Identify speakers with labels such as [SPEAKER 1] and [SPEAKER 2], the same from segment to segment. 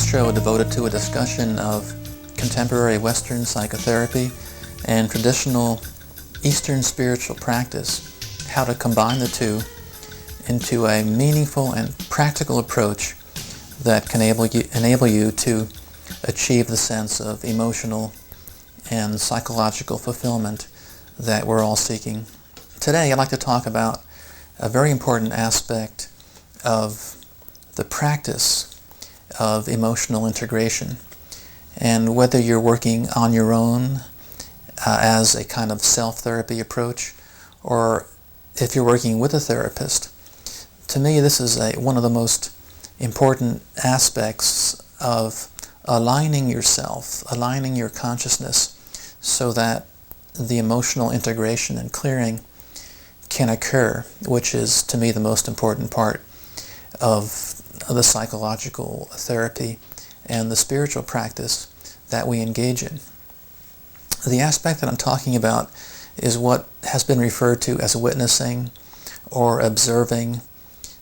[SPEAKER 1] a show devoted to a discussion of contemporary Western psychotherapy and traditional Eastern spiritual practice, how to combine the two into a meaningful and practical approach that can enable you to achieve the sense of emotional and psychological fulfillment that we're all seeking. Today I'd like to talk about a very important aspect of the practice of emotional integration, and whether you're working on your own as a kind of self-therapy approach, or if you're working with a therapist. To me, this is one of the most important aspects of aligning yourself, aligning your consciousness, so that the emotional integration and clearing can occur, which is, to me, the most important part of the psychological therapy and the spiritual practice that we engage in. The aspect that I'm talking about is what has been referred to as witnessing or observing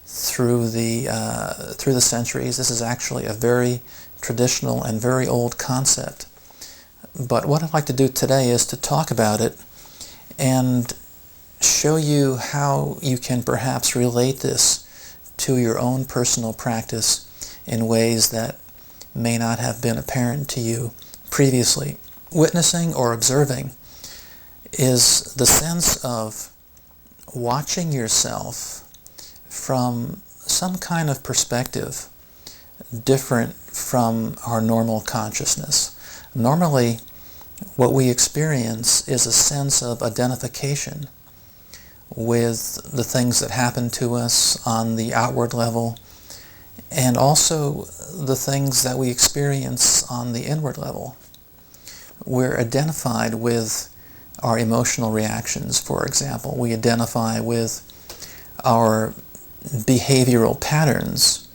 [SPEAKER 1] through the centuries. This is actually a very traditional and very old concept. But what I'd like to do today is to talk about it and show you how you can perhaps relate this to your own personal practice in ways that may not have been apparent to you previously. Witnessing or observing is the sense of watching yourself from some kind of perspective different from our normal consciousness. Normally, what we experience is a sense of identification with the things that happen to us on the outward level, and also the things that we experience on the inward level. We're identified with our emotional reactions, for example. We identify with our behavioral patterns.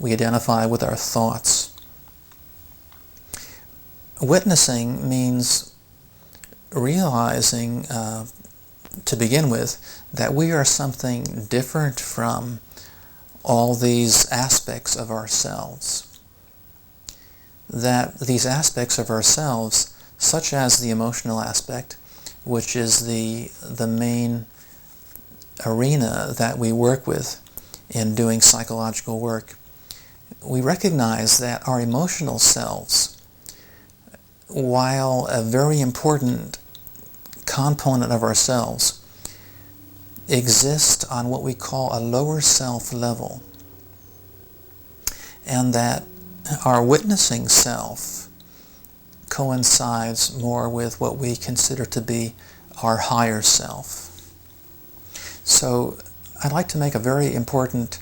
[SPEAKER 1] We identify with our thoughts. Witnessing means realizing, to begin with, that we are something different from all these aspects of ourselves. That these aspects of ourselves, such as the emotional aspect, which is the main arena that we work with in doing psychological work, we recognize that our emotional selves, while a very important component of ourselves, exist on what we call a lower self level, and that our witnessing self coincides more with what we consider to be our higher self. So I'd like to make a very important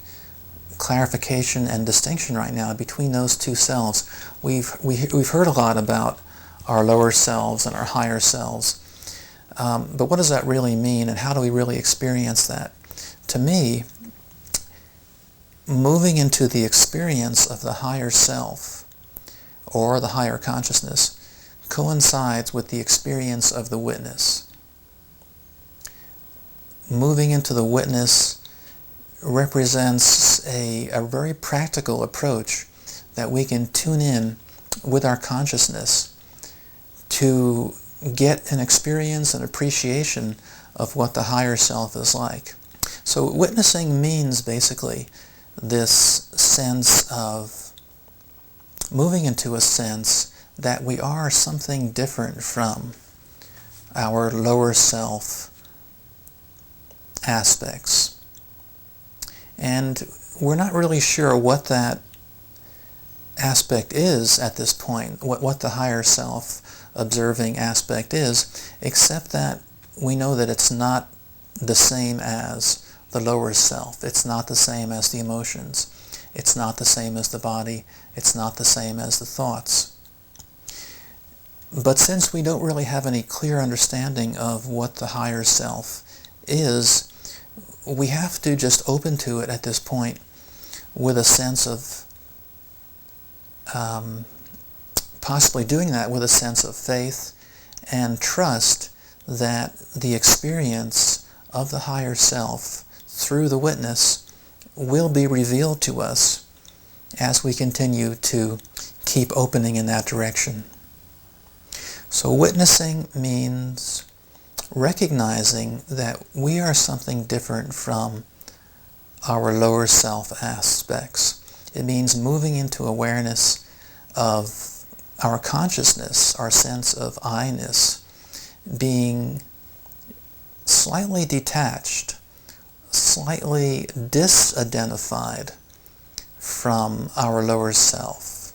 [SPEAKER 1] clarification and distinction right now between those two selves. We've heard a lot about our lower selves and our higher selves. But what does that really mean, and how do we really experience that? To me, moving into the experience of the higher self, or the higher consciousness, coincides with the experience of the witness. Moving into the witness represents a very practical approach that we can tune in with our consciousness to get an experience and appreciation of what the higher self is like. So witnessing means basically this sense of moving into a sense that we are something different from our lower self aspects. And we're not really sure what that aspect is at this point, what the higher self observing aspect is, except that we know that it's not the same as the lower self. It's not the same as the emotions. It's not the same as the body. It's not the same as the thoughts. But since we don't really have any clear understanding of what the higher self is, we have to just open to it at this point with a sense of possibly doing that with a sense of faith and trust that the experience of the higher self through the witness will be revealed to us as we continue to keep opening in that direction. So witnessing means recognizing that we are something different from our lower self aspects. It means moving into awareness of our consciousness, our sense of I-ness, being slightly detached, slightly disidentified from our lower self.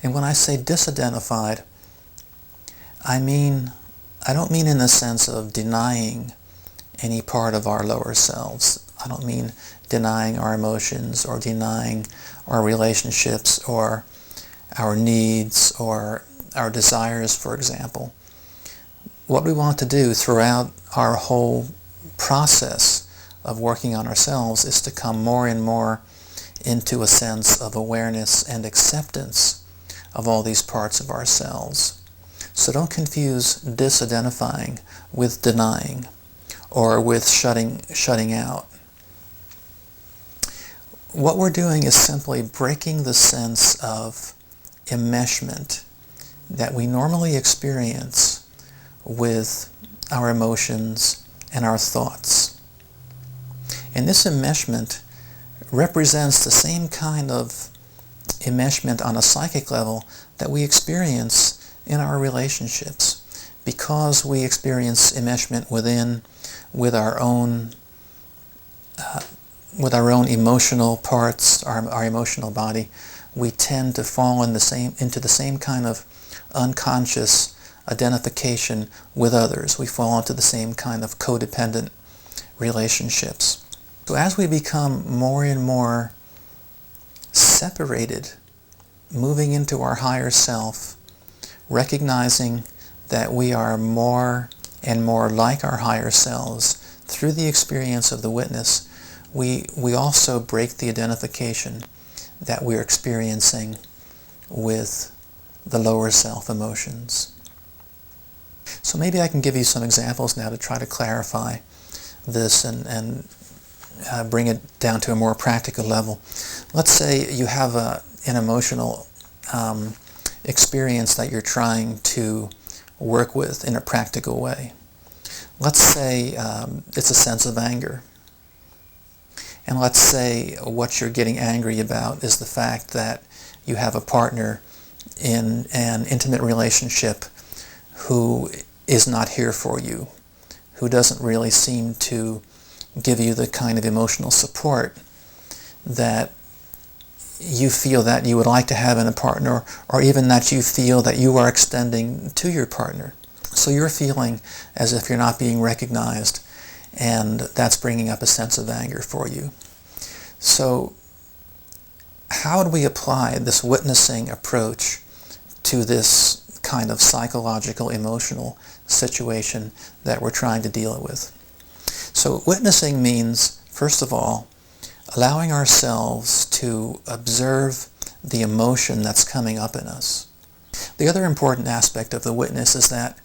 [SPEAKER 1] And when I say disidentified, I don't mean in the sense of denying any part of our lower selves. I don't mean denying our emotions or denying our relationships or our needs or our desires, for example. What we want to do throughout our whole process of working on ourselves is to come more and more into a sense of awareness and acceptance of all these parts of ourselves. So don't confuse disidentifying with denying or with shutting out. What we're doing is simply breaking the sense of enmeshment that we normally experience with our emotions and our thoughts. And this enmeshment represents the same kind of enmeshment on a psychic level that we experience in our relationships, because we experience enmeshment with our own emotional parts, our emotional body. We tend to fall into the same kind of unconscious identification with others. We fall into the same kind of codependent relationships. So as we become more and more separated, moving into our higher self, recognizing that we are more and more like our higher selves through the experience of the witness, we also break the identification that we're experiencing with the lower self emotions. So maybe I can give you some examples now to try to clarify this and bring it down to a more practical level. Let's say you have an emotional experience that you're trying to work with in a practical way. Let's say it's a sense of anger. And let's say what you're getting angry about is the fact that you have a partner in an intimate relationship who is not here for you, who doesn't really seem to give you the kind of emotional support that you feel that you would like to have in a partner, or even that you feel that you are extending to your partner. So you're feeling as if you're not being recognized, and that's bringing up a sense of anger for you. So how do we apply this witnessing approach to this kind of psychological, emotional situation that we're trying to deal with? So witnessing means, first of all, allowing ourselves to observe the emotion that's coming up in us. The other important aspect of the witness is that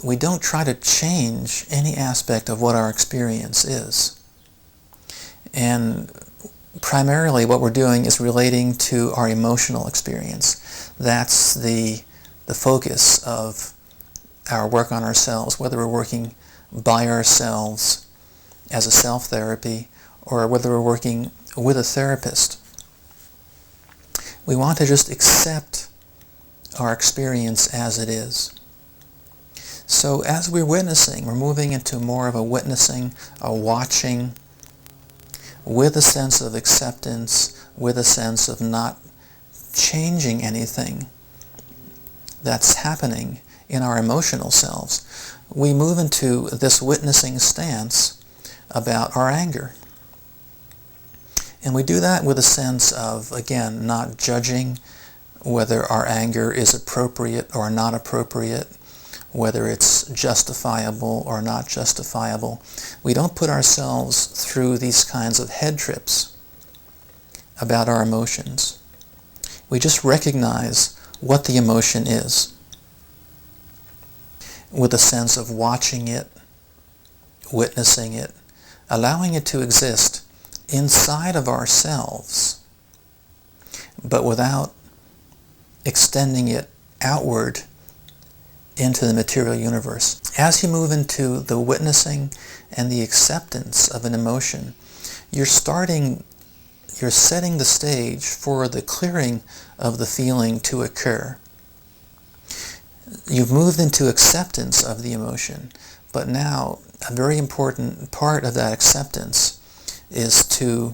[SPEAKER 1] we don't try to change any aspect of what our experience is. And primarily what we're doing is relating to our emotional experience. That's the focus of our work on ourselves, whether we're working by ourselves as a self-therapy or whether we're working with a therapist. We want to just accept our experience as it is. So as we're witnessing, we're moving into more of a witnessing, a watching, with a sense of acceptance, with a sense of not changing anything that's happening in our emotional selves. We move into this witnessing stance about our anger. And we do that with a sense of, again, not judging whether our anger is appropriate or not appropriate, whether it's justifiable or not justifiable. We don't put ourselves through these kinds of head trips about our emotions. We just recognize what the emotion is with a sense of watching it, witnessing it, allowing it to exist inside of ourselves, but without extending it outward into the material universe. As you move into the witnessing and the acceptance of an emotion, you're setting the stage for the clearing of the feeling to occur. You've moved into acceptance of the emotion, but now a very important part of that acceptance is to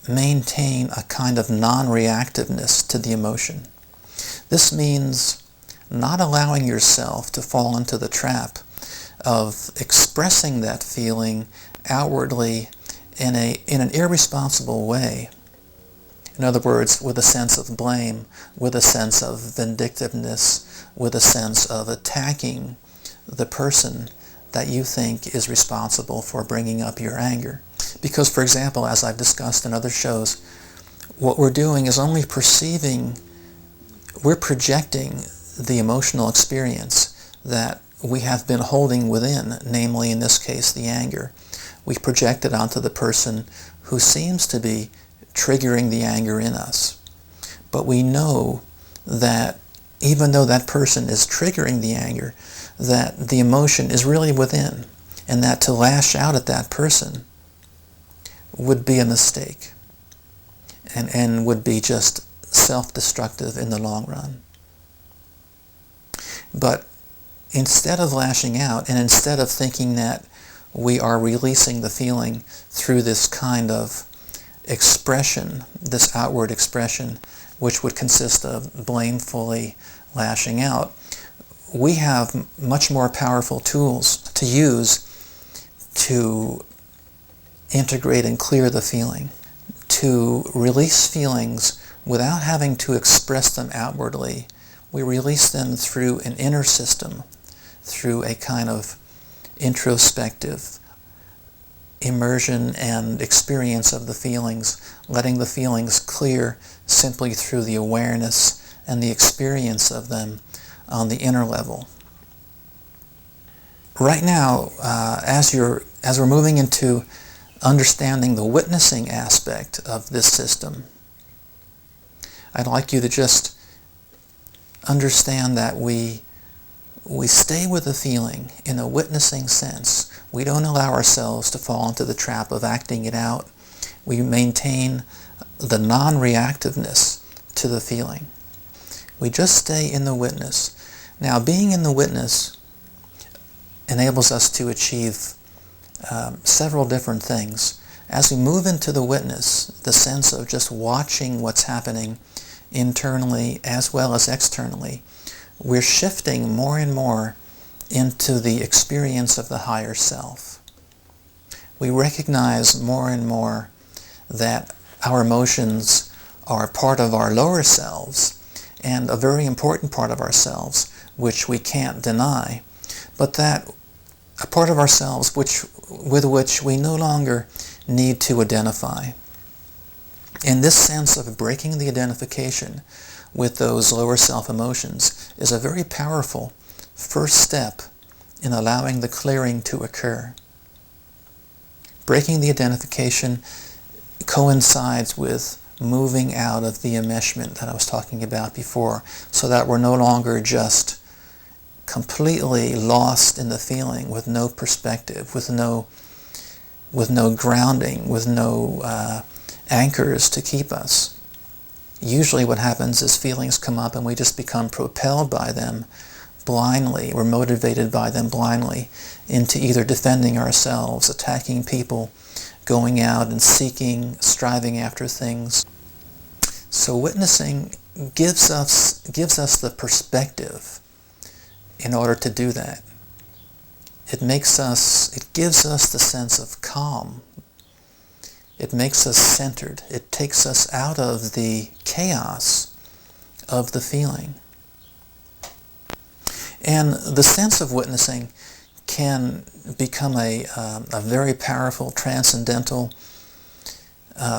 [SPEAKER 1] maintain a kind of non-reactiveness to the emotion. This means not allowing yourself to fall into the trap of expressing that feeling outwardly in an irresponsible way. In other words, with a sense of blame, with a sense of vindictiveness, with a sense of attacking the person that you think is responsible for bringing up your anger. Because, for example, as I've discussed in other shows, what we're doing is only we're projecting the emotional experience that we have been holding within, namely in this case the anger. We project it onto the person who seems to be triggering the anger in us. But we know that even though that person is triggering the anger, that the emotion is really within, and that to lash out at that person would be a mistake and would be just self-destructive in the long run. But instead of lashing out, and instead of thinking that we are releasing the feeling through this kind of expression, this outward expression, which would consist of blamefully lashing out, we have much more powerful tools to use to integrate and clear the feeling, to release feelings without having to express them outwardly. We release them through an inner system, through a kind of introspective immersion and experience of the feelings, letting the feelings clear simply through the awareness and the experience of them on the inner level. Right now, as we're moving into understanding the witnessing aspect of this system, I'd like you to just understand that we stay with the feeling in a witnessing sense. We don't allow ourselves to fall into the trap of acting it out. We maintain the non-reactiveness to the feeling. We just stay in the witness. Now, being in the witness enables us to achieve several different things. As we move into the witness, the sense of just watching what's happening internally as well as externally, we're shifting more and more into the experience of the higher self. We recognize more and more that our emotions are part of our lower selves and a very important part of ourselves, which we can't deny, but that a part of ourselves with which we no longer need to identify. And this sense of breaking the identification with those lower self emotions is a very powerful first step in allowing the clearing to occur. Breaking the identification coincides with moving out of the enmeshment that I was talking about before, so that we're no longer just completely lost in the feeling with no perspective, with no grounding, with no anchors to keep us. Usually what happens is feelings come up and we just become propelled by them blindly. We're motivated by them blindly into either defending ourselves, attacking people, going out and seeking, striving after things. So witnessing gives us the perspective in order to do that. It gives us the sense of calm. It makes us centered. It takes us out of the chaos of the feeling. And the sense of witnessing can become a very powerful, transcendental,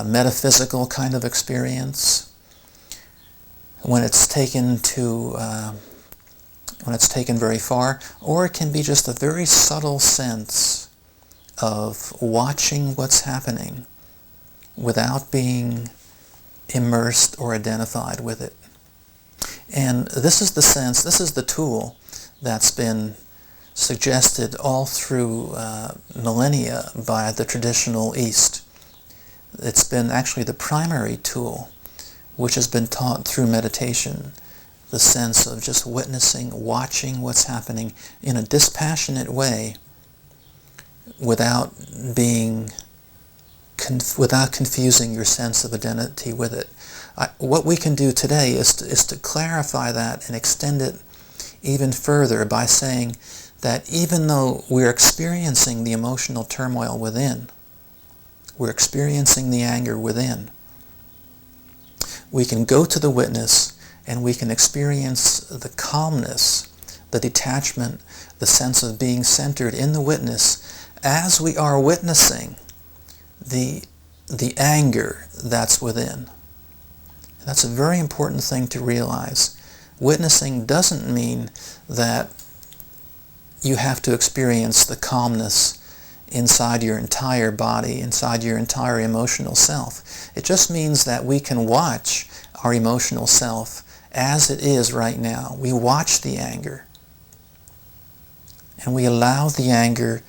[SPEAKER 1] metaphysical kind of experience when it's taken very far, or it can be just a very subtle sense of watching what's happening without being immersed or identified with it. And this is the sense, this is the tool that's been suggested all through millennia by the traditional East. It's been actually the primary tool which has been taught through meditation, the sense of just witnessing, watching what's happening in a dispassionate way without confusing your sense of identity with it. What we can do today is to clarify that and extend it even further by saying that even though we're experiencing the emotional turmoil within, we're experiencing the anger within, we can go to the witness and we can experience the calmness, the detachment, the sense of being centered in the witness as we are witnessing the anger that's within. That's a very important thing to realize. Witnessing doesn't mean that you have to experience the calmness inside your entire body, inside your entire emotional self. It just means that we can watch our emotional self as it is right now. We watch the anger, and we allow the anger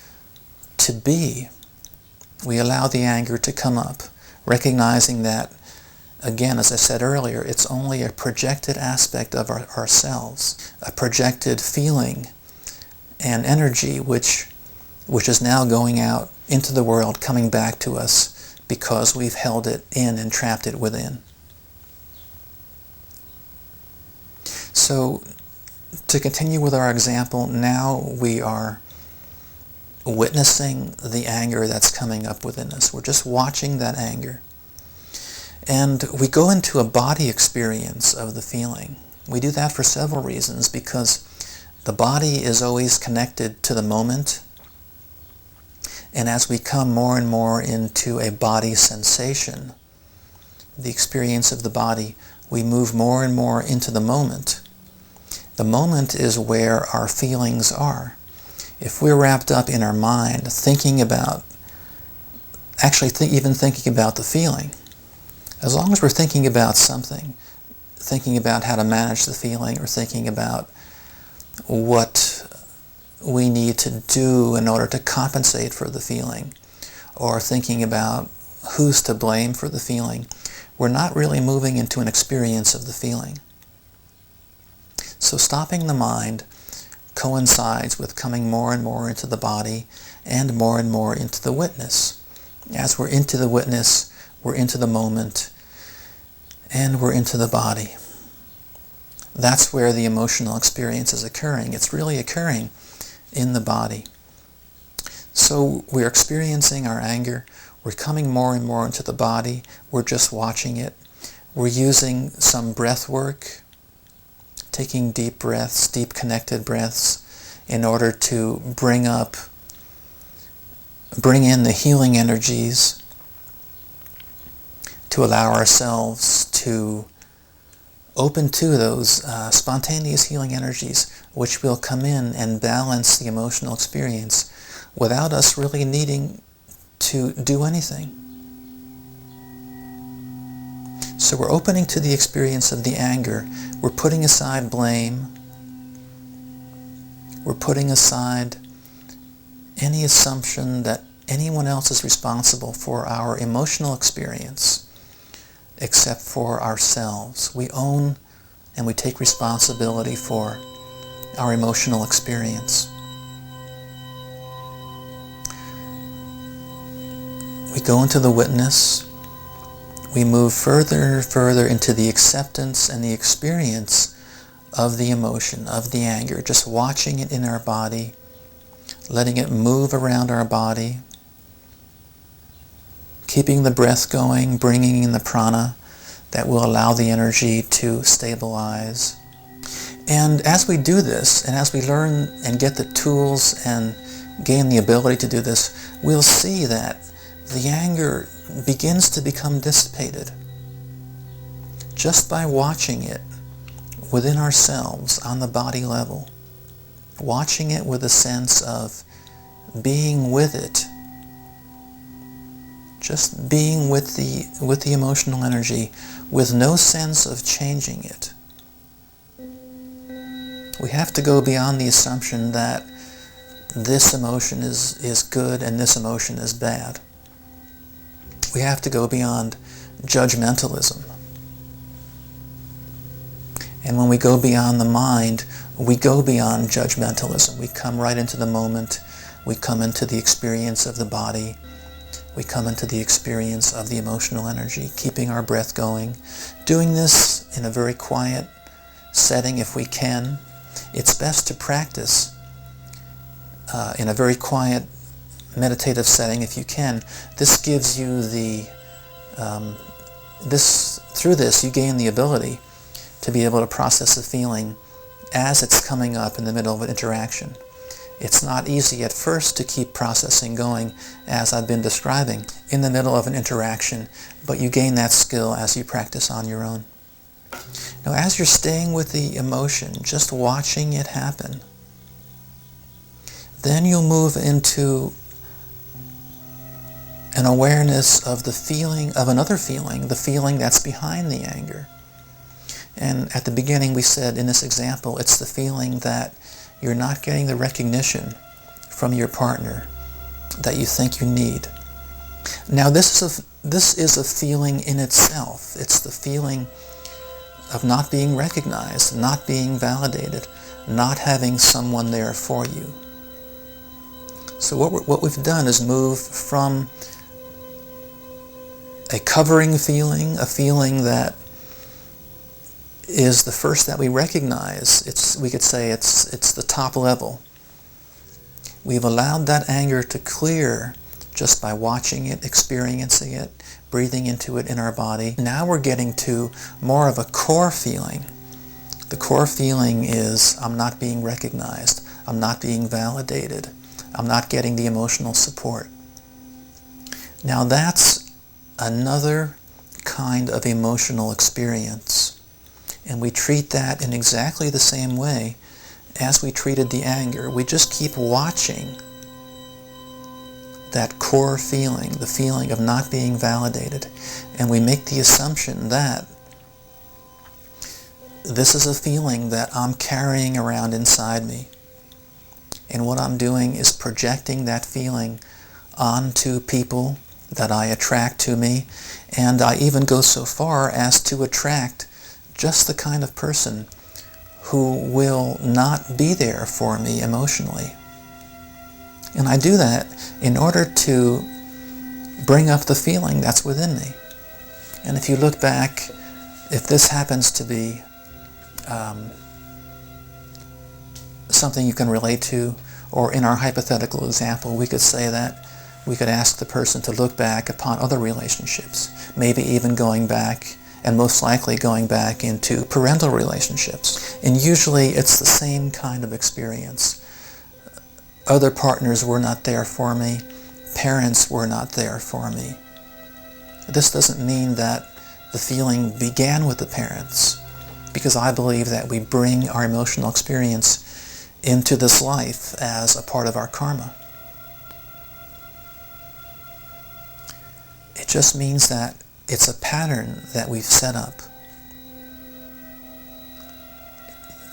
[SPEAKER 1] to be. We allow the anger to come up, recognizing that, again, as I said earlier, it's only a projected aspect of ourselves, a projected feeling and energy which is now going out into the world, coming back to us because we've held it in and trapped it within. So, to continue with our example, now we are witnessing the anger that's coming up within us. We're just watching that anger. And we go into a body experience of the feeling. We do that for several reasons, because the body is always connected to the moment. And as we come more and more into a body sensation, the experience of the body, we move more and more into the moment. The moment is where our feelings are. If we're wrapped up in our mind thinking about, even thinking about the feeling, as long as we're thinking about something, thinking about how to manage the feeling, or thinking about what we need to do in order to compensate for the feeling, or thinking about who's to blame for the feeling, we're not really moving into an experience of the feeling. So stopping the mind coincides with coming more and more into the body and more into the witness. As we're into the witness, we're into the moment, and we're into the body. That's where the emotional experience is occurring. It's really occurring in the body. So we're experiencing our anger. We're coming more and more into the body. We're just watching it. We're using some breath work, taking deep breaths, deep connected breaths, in order to bring in the healing energies, to allow ourselves to open to those spontaneous healing energies, which will come in and balance the emotional experience without us really needing to do anything. So we're opening to the experience of the anger. We're putting aside blame. We're putting aside any assumption that anyone else is responsible for our emotional experience except for ourselves. We own and we take responsibility for our emotional experience. We go into the witness. We move further and further into the acceptance and the experience of the emotion, of the anger, just watching it in our body, letting it move around our body, keeping the breath going, bringing in the prana that will allow the energy to stabilize. And as we do this, and as we learn and get the tools and gain the ability to do this, we'll see that the anger begins to become dissipated just by watching it within ourselves on the body level, watching it with a sense of being with it, just being with the emotional energy with no sense of changing it. We have to go beyond the assumption that this emotion is good and this emotion is bad. We have to go beyond judgmentalism. And when we go beyond the mind, we go beyond judgmentalism. We come right into the moment. We come into the experience of the body. We come into the experience of the emotional energy, keeping our breath going. Doing this in a very quiet setting if we can. It's best to practice in a very quiet meditative setting if you can. This gives you through this you gain the ability to be able to process a feeling as it's coming up in the middle of an interaction. It's not easy at first to keep processing going, as I've been describing, in the middle of an interaction, but you gain that skill as you practice on your own. Now, as you're staying with the emotion, just watching it happen, then you'll move into an awareness of the feeling, of another feeling, the feeling that's behind the anger. And at the beginning we said in this example, it's the feeling that you're not getting the recognition from your partner that you think you need. Now this is a feeling in itself. It's the feeling of not being recognized, not being validated, not having someone there for you. So what we've done is move from a covering feeling, a feeling that is the first that we recognize. We could say it's the top level. We've allowed that anger to clear just by watching it, experiencing it, breathing into it in our body. Now we're getting to more of a core feeling. The core feeling is, I'm not being recognized, I'm not being validated, I'm not getting the emotional support. Now that's another kind of emotional experience. And we treat that in exactly the same way as we treated the anger. We just keep watching that core feeling, the feeling of not being validated. And we make the assumption that this is a feeling that I'm carrying around inside me. And what I'm doing is projecting that feeling onto people that I attract to me. And I even go so far as to attract just the kind of person who will not be there for me emotionally. And I do that in order to bring up the feeling that's within me. And if you look back, if this happens to be something you can relate to, or in our hypothetical example, we could say that we could ask the person to look back upon other relationships, maybe even going back, and most likely going back into parental relationships. And usually it's the same kind of experience. Other partners were not there for me. Parents were not there for me. This doesn't mean that the feeling began with the parents, because I believe that we bring our emotional experience into this life as a part of our karma. It just means that it's a pattern that we've set up.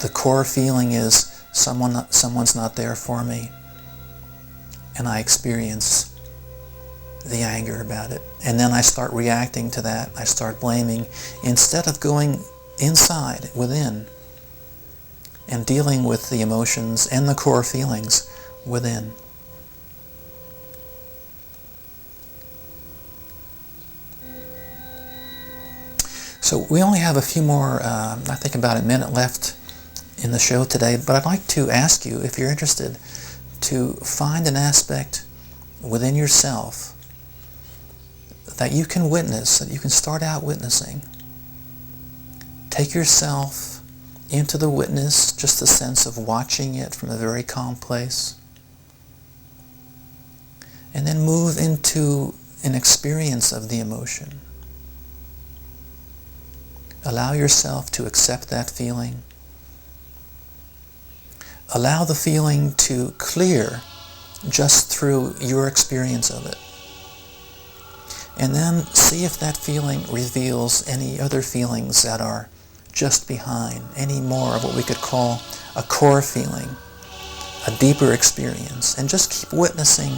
[SPEAKER 1] The core feeling is someone's not there for me, and I experience the anger about it. And then I start reacting to that. I start blaming instead of going inside, within, and dealing with the emotions and the core feelings within. So we only have a few more, I think about a minute left in the show today, but I'd like to ask you, if you're interested, to find an aspect within yourself that you can witness, that you can start out witnessing. Take yourself into the witness, just the sense of watching it from a very calm place, and then move into an experience of the emotion. Allow yourself to accept that feeling. Allow the feeling to clear just through your experience of it. And then see if that feeling reveals any other feelings that are just behind, any more of what we could call a core feeling, a deeper experience, and just keep witnessing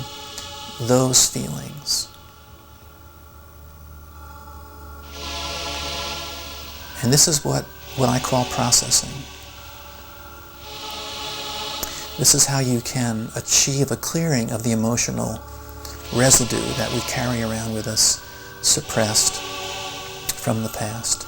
[SPEAKER 1] those feelings. And this is what I call processing. This is how you can achieve a clearing of the emotional residue that we carry around with us, suppressed from the past.